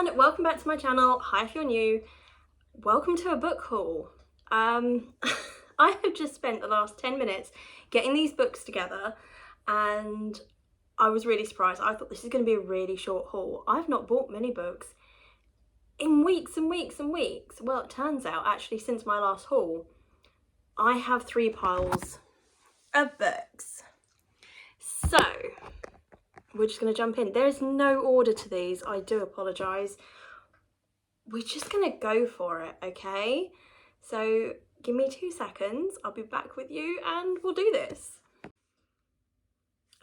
everyone, welcome back to my channel. Hi if you're new. Welcome to a book haul. I have just spent the last 10 minutes getting these books together and I was really surprised. I thought this is going to be a really short haul. I've not bought many books in weeks and weeks and weeks. Well, it turns out actually since my last haul, I have 3 piles of books. So we're just going to jump in. There is no order to these. I do apologise. We're just going to go for it, okay? So give me 2 seconds. I'll be back with you and we'll do this.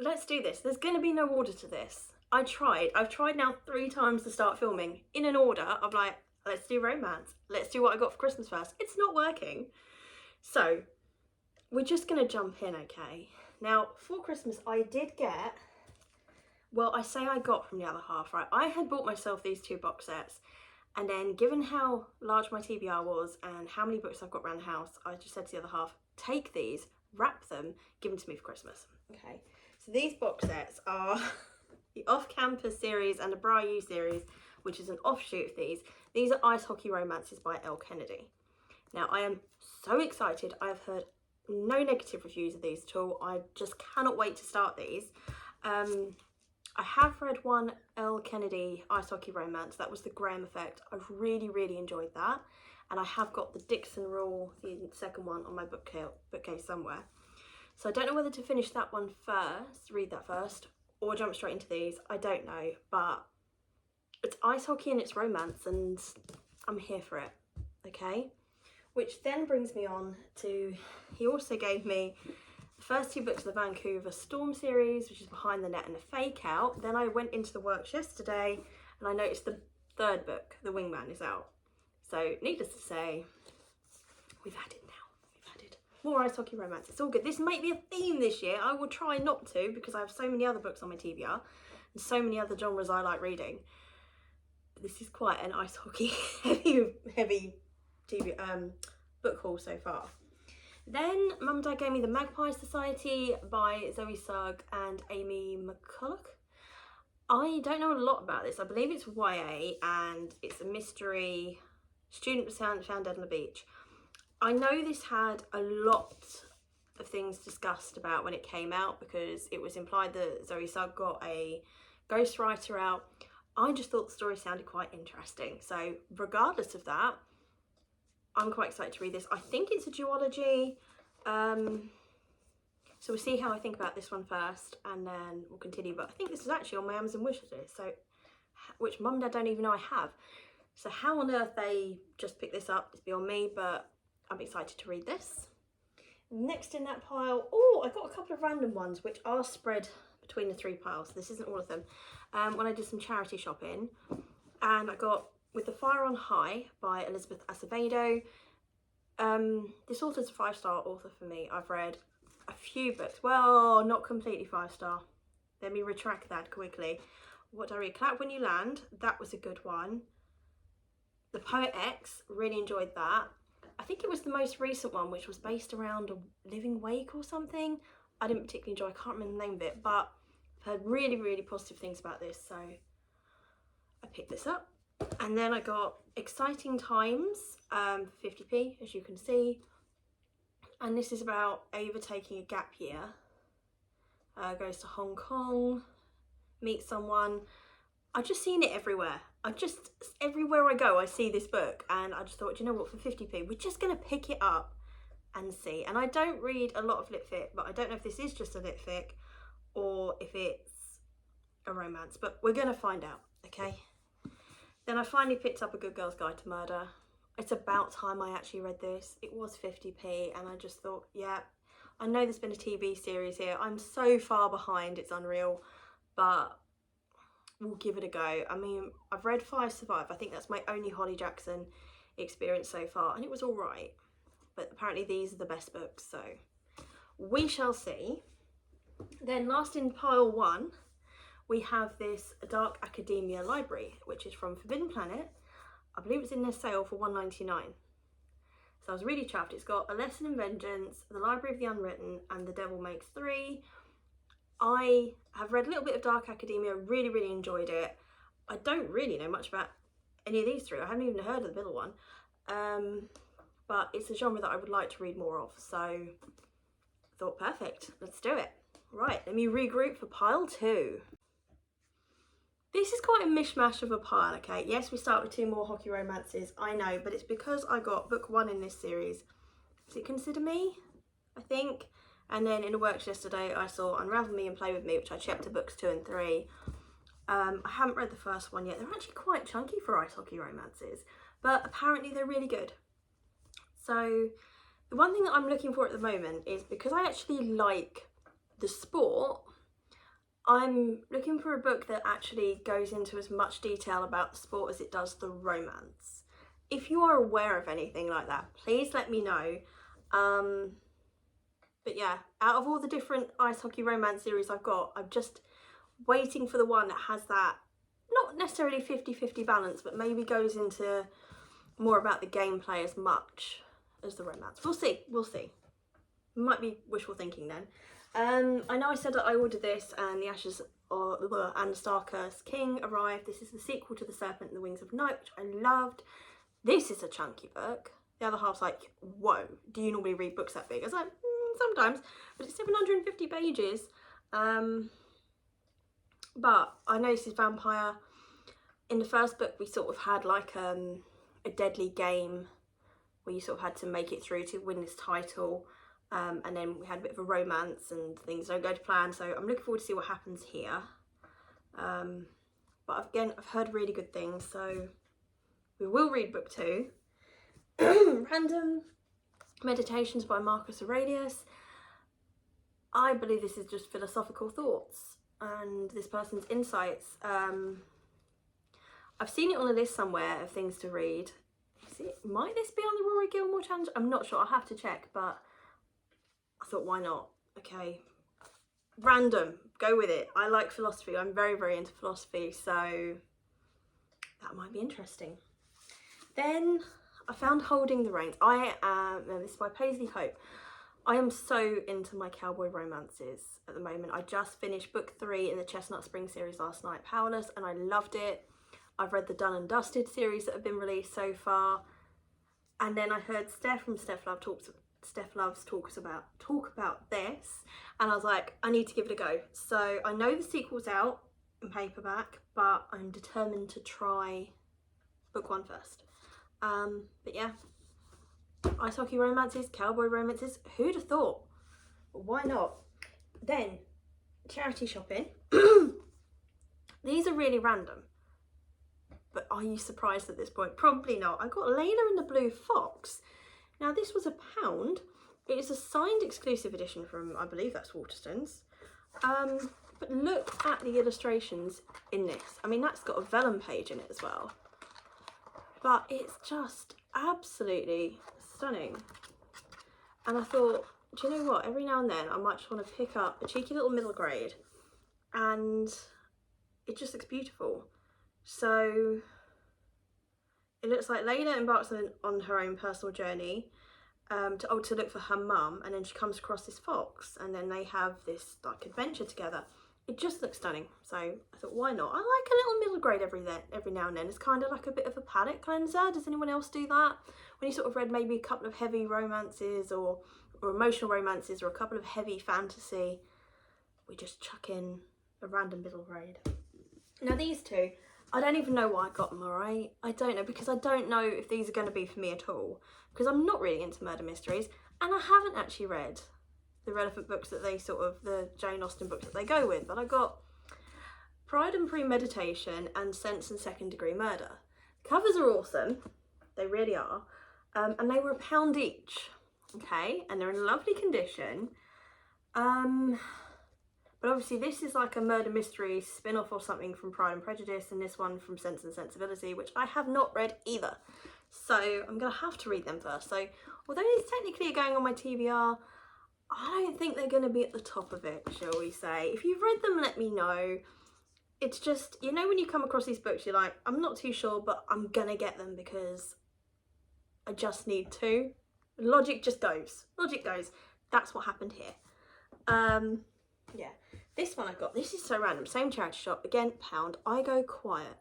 Let's do this. There's going to be no order to this. I've tried now 3 times to start filming in an order of like, let's do romance. Let's do what I got for Christmas first. It's not working. So we're just going to jump in, okay? Now, for Christmas, I did get... Well, I say I got from the other half, right? I had bought myself these 2 box sets, and then given how large my TBR was and how many books I've got around the house, I just said to the other half, take these, wrap them, give them to me for Christmas. Okay, so these box sets are the Off-Campus series and the Bra U series, which is an offshoot of these. These are Ice Hockey Romances by Elle Kennedy. Now, I am so excited. I have heard no negative reviews of these at all. I just cannot wait to start these. I have read one Elle Kennedy Ice Hockey Romance. That was The Graham Effect. I've really enjoyed that. And I have got the Dixon Rule, the second one, on my bookcase somewhere. So I don't know whether to finish that one first, read that first, or jump straight into these. I don't know, but it's ice hockey and it's romance and I'm here for it, okay? Which then brings me on to, he also gave me the first 2 books of the Vancouver Storm series, which is Behind the Net and A Fake Out. Then I went into the works yesterday and I noticed the 3rd book, The Wingman, is out. So needless to say, we've had it now. We've had it. More ice hockey romance. It's all good. This might be a theme this year. I will try not to because I have so many other books on my TBR and so many other genres I like reading. But this is quite an ice hockey heavy book haul so far. Then Mum and Dad gave me The Magpie Society by Zoe Sugg and Amy McCulloch. I don't know a lot about this. I believe it's YA and it's a mystery. Student was found dead on the beach. I know this had a lot of things discussed about when it came out because it was implied that Zoe Sugg got a ghostwriter out. I just thought the story sounded quite interesting. So regardless of that, I'm quite excited to read this. I think it's a duology. So we'll see how I think about this one first and then we'll continue. But I think this is actually on my Amazon wish list, so which Mum and Dad don't even know I have. So how on earth they just picked this up is beyond me, but I'm excited to read this. Next in that pile, oh, I got a couple of random ones which are spread between the 3 piles. This isn't all of them. When I did some charity shopping, and I got With the Fire on High by Elizabeth Acevedo. This author's a 5-star author for me. I've read a few books. Well, not completely 5-star. Let me retract that quickly. What did I read? Clap When You Land. That was a good one. The Poet X. Really enjoyed that. I think it was the most recent one, which was based around a living wake or something. I didn't particularly enjoy. I can't remember the name of it, but I've heard really positive things about this, so I picked this up. And then I got Exciting Times, 50p, as you can see. And this is about Ava taking a gap year. Goes to Hong Kong, meets someone. I've just seen it everywhere. Everywhere I go, I see this book. And I just thought, you know what, for 50p, we're just going to pick it up and see. And I don't read a lot of lit fic, but I don't know if this is just a lit fic or if it's a romance. But we're going to find out, okay? Then I finally picked up A Good Girl's Guide to Murder. It's about time I actually read this. It was 50p and I just thought, yeah, I know there's been a TV series here. I'm so far behind, it's unreal, but we'll give it a go. I mean, I've read 5 Survive. I think that's my only Holly Jackson experience so far and it was all right. But apparently these are the best books, so we shall see. Then last in pile 1, we have this Dark Academia Library, which is from Forbidden Planet. I believe it's in their sale for $1.99. So I was really chuffed. It's got A Lesson in Vengeance, The Library of the Unwritten, and The Devil Makes 3. I have read a little bit of Dark Academia, really enjoyed it. I don't really know much about any of these three. I haven't even heard of the middle one. But it's a genre that I would like to read more of, so I thought, perfect, let's do it. Right, let me regroup for pile 2. This is quite a mishmash of a pile, okay? Yes, we start with 2 more hockey romances, I know, but it's because I got book 1 in this series. Does it consider me? I think. And then in the works yesterday, I saw Unravel Me and Play With Me, which I checked to books 2 and 3. I haven't read the first one yet. They're actually quite chunky for ice hockey romances, but apparently they're really good. So the one thing that I'm looking for at the moment is, because I actually like the sport, I'm looking for a book that actually goes into as much detail about the sport as it does the romance. If you are aware of anything like that, please let me know. But yeah, out of all the different ice hockey romance series I've got, I'm just waiting for the one that has that, not necessarily 50-50 balance, but maybe goes into more about the gameplay as much as the romance. We'll see, we'll see. Might be wishful thinking then. I know I said that I ordered this, and The Ashes and the Star-Cursed King arrived. This is the sequel to The Serpent and the Wings of Night, which I loved. This is a chunky book. The other half's like, whoa, do you normally read books that big? I was like, sometimes, but it's 750 pages. But I know this is vampire. In the first book, we sort of had like a deadly game where you sort of had to make it through to win this title. And then we had a bit of a romance and things don't go to plan, so I'm looking forward to see what happens here. But again, I've heard really good things, so we will read book 2. Random Meditations by Marcus Aurelius. I believe this is just philosophical thoughts and this person's insights. I've seen it on a list somewhere of things to read. Might this be on the Rory Gilmore challenge? I'm not sure, I'll have to check, but I thought, why not? Okay, random, go with it. I like philosophy. I'm very, very into philosophy, so that might be interesting. Then I found Holding the Reins. This is by Paisley Hope. I am so into my cowboy romances at the moment. I just finished book 3 in the Chestnut Spring series last night, Powerless, and I loved it. I've read the Done and Dusted series that have been released so far. And then I heard Steph from Steph Loves talk about this, and I was like, I need to give it a go. So I know the sequel's out in paperback, but I'm determined to try book 1 first. But yeah, ice hockey romances, cowboy romances, who'd have thought? But why not? Then charity shopping. These are really random, but are you surprised at this point? Probably not. I got Layla and the Blue Fox. Now this was £1. It is a signed exclusive edition from, I believe that's Waterstones. But look at the illustrations in this. I mean, that's got a vellum page in it as well. But it's just absolutely stunning. And I thought, do you know what? Every now and then I might just want to pick up a cheeky little middle grade, and it just looks beautiful. So it looks like Layla embarks on her own personal journey to look for her mum, and then she comes across this fox, and then they have this like adventure together. It just looks stunning, so I thought, why not? I like a little middle grade every now and then. It's kind of like a bit of a palate cleanser. Does anyone else do that? When you sort of read maybe a couple of heavy romances or emotional romances or a couple of heavy fantasy, we just chuck in a random middle grade. Now these two, I don't even know why I got them, alright? I don't know, because I don't know if these are going to be for me at all, because I'm not really into murder mysteries, and I haven't actually read the relevant books that they the Jane Austen books that they go with, but I got Pride and Premeditation and Sense and Second Degree Murder. Covers are awesome, they really are, and they were £1 each, okay, and they're in lovely condition. But obviously this is like a murder mystery spin-off or something from Pride and Prejudice, and this one from Sense and Sensibility, which I have not read either. So I'm going to have to read them first. So although these technically are going on my TBR, I don't think they're going to be at the top of it, shall we say. If you've read them, let me know. It's just, you know, when you come across these books, you're like, I'm not too sure, but I'm going to get them because I just need to. Logic just goes. Logic goes. That's what happened here. Yeah. This one I got, this is so random, same charity shop, again, £1, I Go Quiet.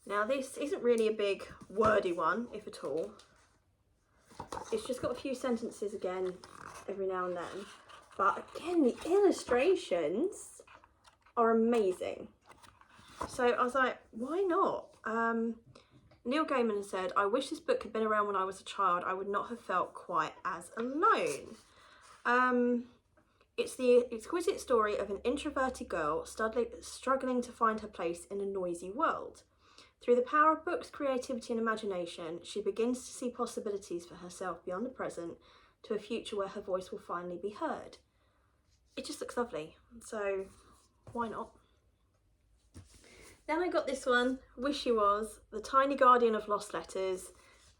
Now this isn't really a big wordy one, if at all. It's just got a few sentences again every now and then. But again, the illustrations are amazing. So I was like, why not? Neil Gaiman has said, I wish this book had been around when I was a child. I would not have felt quite as alone. It's the exquisite story of an introverted girl struggling to find her place in a noisy world. Through the power of books, creativity and imagination, she begins to see possibilities for herself beyond the present to a future where her voice will finally be heard. It just looks lovely, so why not? Then I got this one, Wish You Was, The Tiny Guardian of Lost Letters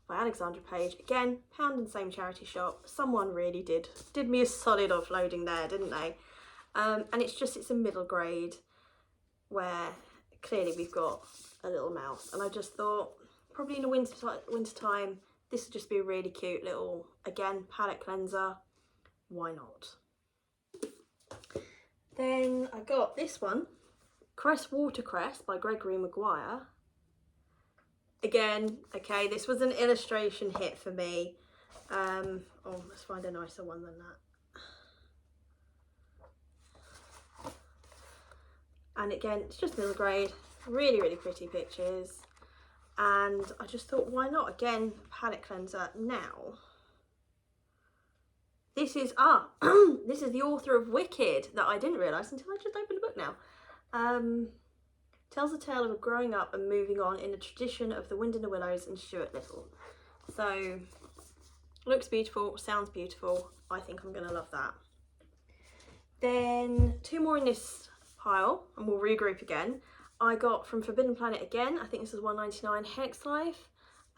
by Alexandra Page. Again, pound and same charity shop. Someone really did me a solid offloading there, didn't they? And it's a middle grade where clearly we've got a little mouse, and I just thought probably in the winter time this would just be a really cute little, again, palette cleanser. Why not? Then I got this one, Cress Watercress by Gregory Maguire. Again, okay, this was an illustration hit for me. Oh, let's find a nicer one than that. And again, it's just middle grade, really, really pretty pictures. And I just thought, why not? Again, palette cleanser. Now, this is, this is the author of Wicked that I didn't realise until I just opened the book now. Tells the tale of growing up and moving on in the tradition of The Wind in the Willows and Stuart Little. So, looks beautiful, sounds beautiful. I think I'm going to love that. Then, two more in this pile, and we'll regroup again. I got from Forbidden Planet again, I think this is $1.99, Hex Life,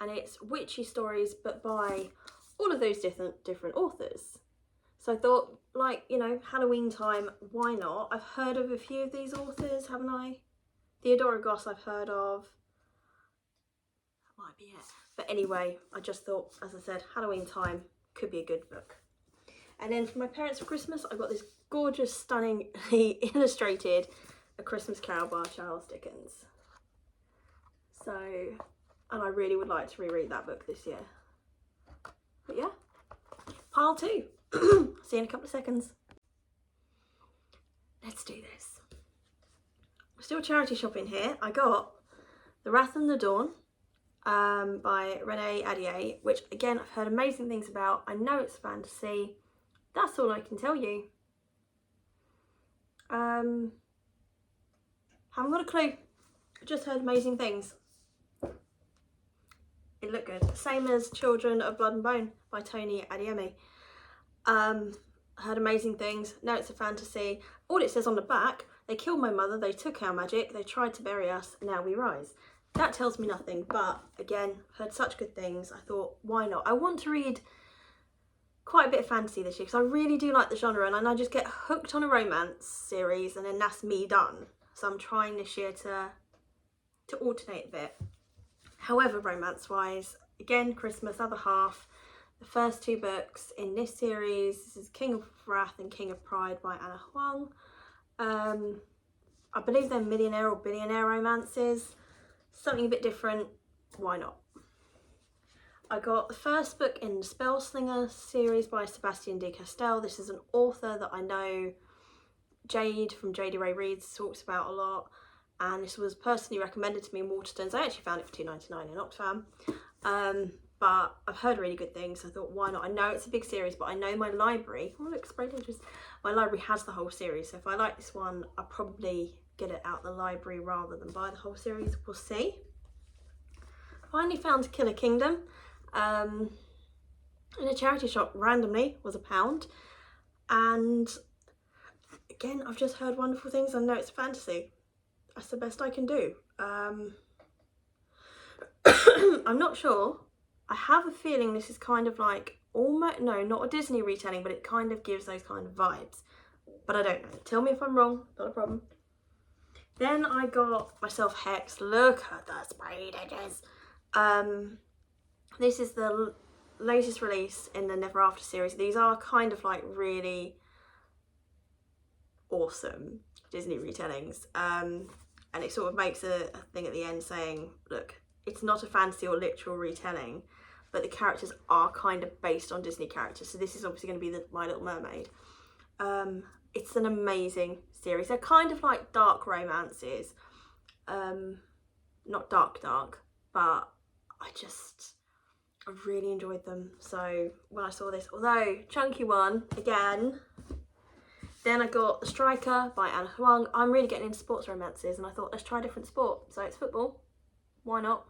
and it's witchy stories, but by all of those different authors. So I thought, like, you know, Halloween time, why not? I've heard of a few of these authors, haven't I? Theodora Goss I've heard of. That might be it. But anyway, I just thought, as I said, Halloween time could be a good book. And then for my parents for Christmas, I got this gorgeous, stunningly illustrated A Christmas Carol by Charles Dickens. So, and I really would like to reread that book this year. But yeah, pile two. See you in a couple of seconds. Let's do this. Still charity shopping here. I got The Wrath and the Dawn by Renee Ahdieh, which again I've heard amazing things about. I know it's fantasy. That's all I can tell you. Haven't got a clue. I just heard amazing things. It looked good. Same as Children of Blood and Bone by Tony Adeyemi. Heard amazing things. Know it's a fantasy. All it says on the back, they killed my mother, they took our magic, they tried to bury us, now we rise. That tells me nothing, but again, heard such good things. I thought, why not? I want to read quite a bit of fantasy this year because I really do like the genre, and I just get hooked on a romance series and then that's me done. So I'm trying this year to alternate a bit. However, romance wise, again, Christmas, other half. The first two books in this series, this is King of Wrath and King of Pride by Anna Huang. I believe they're millionaire or billionaire romances. Something a bit different, why not? I got the first book in the Spellslinger series by Sebastian de Castell. This is an author that I know Jade from Jade Ray Reads talks about a lot, and this was personally recommended to me in Waterstones. I actually found it for $2.99 in Oxfam. But I've heard really good things, so I thought, why not? I know it's a big series, but I know my library, oh look, spray pages. My library has the whole series, so if I like this one, I'll probably get it out the library rather than buy the whole series. We'll see. Finally found Killer Kingdom in a charity shop randomly, was £1. And again, I've just heard wonderful things. I know it's fantasy. That's the best I can do. I'm not sure. I have a feeling this is kind of like almost, no, not a Disney retelling, but it kind of gives those kind of vibes. But I don't know. Tell me if I'm wrong, not a problem. Then I got myself Hex. Look at the sprayed edges. This is the latest release in the Never After series. These are kind of like really awesome Disney retellings. and it sort of makes a thing at the end saying, look, it's not a fantasy or literal retelling, but the characters are kind of based on Disney characters. So this is obviously going to be the My Little Mermaid. It's an amazing series. They're kind of like dark romances. Not dark, but I really enjoyed them. So when I saw this, although chunky one again, then I got The Striker by Anna Huang. I'm really getting into sports romances, and I thought, let's try a different sport. So it's football. Why not?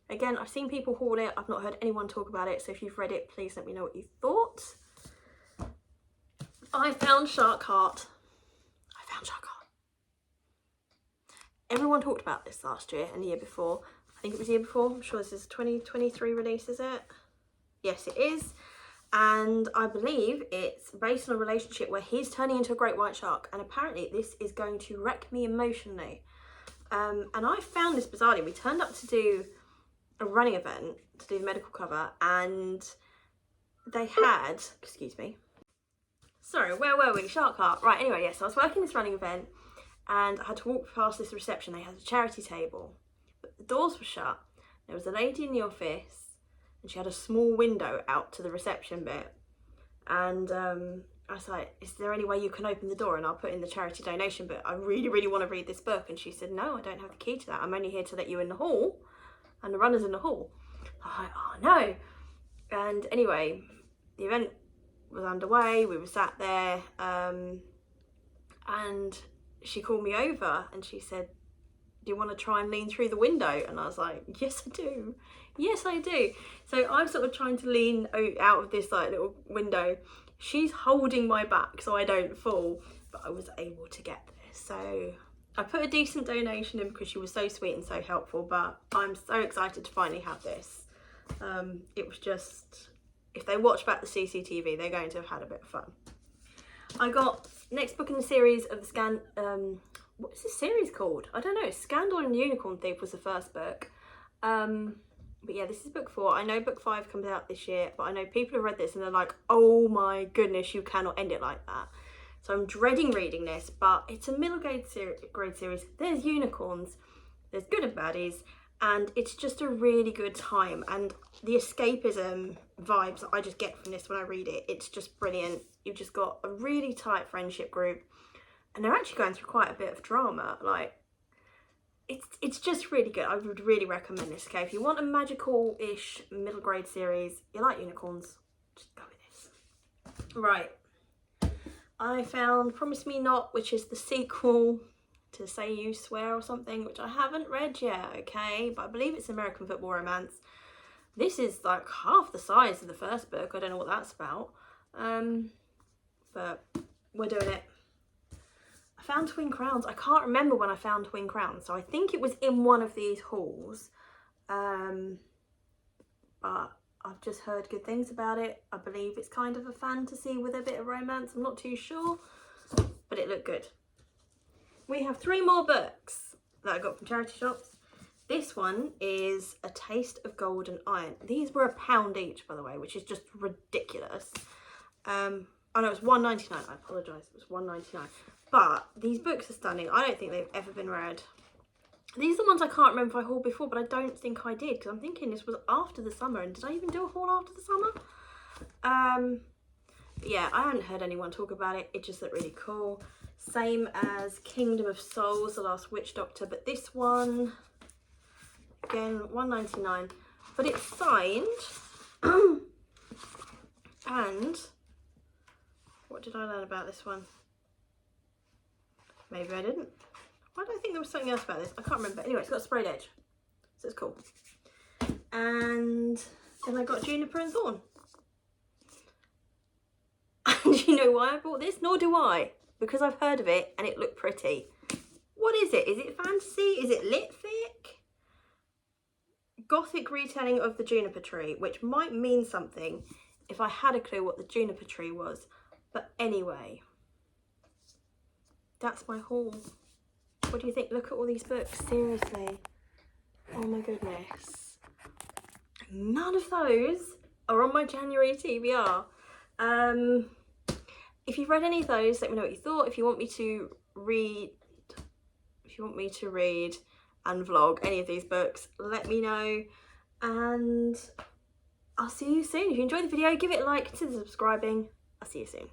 Again, I've seen people haul it. I've not heard anyone talk about it. So if you've read it, please let me know what you thought. I found Shark Heart. Everyone talked about this last year and the year before. I think it was the year before. I'm sure this is a 2023 release, is it? Yes, it is. And I believe it's based on a relationship where he's turning into a great white shark, and apparently this is going to wreck me emotionally. And I found this bizarrely. We turned up to do a running event to do the medical cover, and they had, excuse me, sorry, where were we? Shark Heart. Right, anyway, yes, I was working this running event and I had to walk past this reception. They had a charity table, but the doors were shut. There was a lady in the office, and she had a small window out to the reception bit. And I was like, is there any way you can open the door and I'll put in the charity donation, but I really, really want to read this book. And she said, no, I don't have the key to that. I'm only here to let you in the hall, and the runner's in the hall. I'm like, oh no. And anyway, the event was underway. We were sat there, and she called me over and she said, do you want to try and lean through the window? And I was like, yes, I do. Yes, I do. So I'm sort of trying to lean out of this like little window. She's holding my back so I don't fall, but I was able to get there. So I put a decent donation in because she was so sweet and so helpful, but I'm so excited to finally have this. It was just, if they watch back the CCTV, they're going to have had a bit of fun. I got next book in the series of the what is this series called? I don't know. Scandal and Unicorn Thief was the first book. But yeah, this is book 4. I know book 5 comes out this year, but I know people have read this and they're like, oh my goodness, you cannot end it like that. So I'm dreading reading this, but it's a middle grade series. There's unicorns, there's good and baddies, and it's just a really good time. And the escapism vibes that I just get from this when I read it, it's just brilliant. You've just got a really tight friendship group, and they're actually going through quite a bit of drama. Like, it's just really good. I would really recommend this. Okay, if you want a magical-ish middle grade series, you like unicorns, just go with this. Right, I found Promise Me Not, which is the sequel to Say You Swear or something, which I haven't read yet, okay, but I believe it's American football romance. This is like half the size of the first book. I don't know what that's about, but we're doing it. I found Twin Crowns. I can't remember when I found Twin Crowns, so I think it was in one of these hauls, but I've just heard good things about it. I believe it's kind of a fantasy with a bit of romance. I'm not too sure, but it looked good. We have 3 more books that I got from charity shops. This one is A Taste of Gold and Iron. These were £1 each, by the way, which is just ridiculous. Oh no, it was £1.99. I apologise, it was £1.99. But these books are stunning. I don't think they've ever been read. These are the ones I can't remember if I hauled before, but I don't think I did, because I'm thinking this was after the summer. And did I even do a haul after the summer? Yeah, I hadn't heard anyone talk about it. It just looked really cool. Same as Kingdom of Souls, The Last Witch Doctor, but this one, again, £1.99. But it's signed. And what did I learn about this one? Maybe I didn't. Why do I think there was something else about this? I can't remember. Anyway, it's got a sprayed edge, so it's cool. And then I got Juniper and Thorn. And you know why I bought this? Nor do I. Because I've heard of it and it looked pretty. What is it? Is it fantasy? Is it lit fic? Gothic retelling of the Juniper Tree, which might mean something if I had a clue what the Juniper Tree was. But anyway, that's my haul. What do you think? Look at all these books, seriously. Oh my goodness. None of those are on my January TBR. If you've read any of those, let me know what you thought. If you want me to read, if if you want me to read and vlog any of these books, let me know, and I'll see you soon. If you enjoyed the video, give it a like, consider subscribing. I'll see you soon.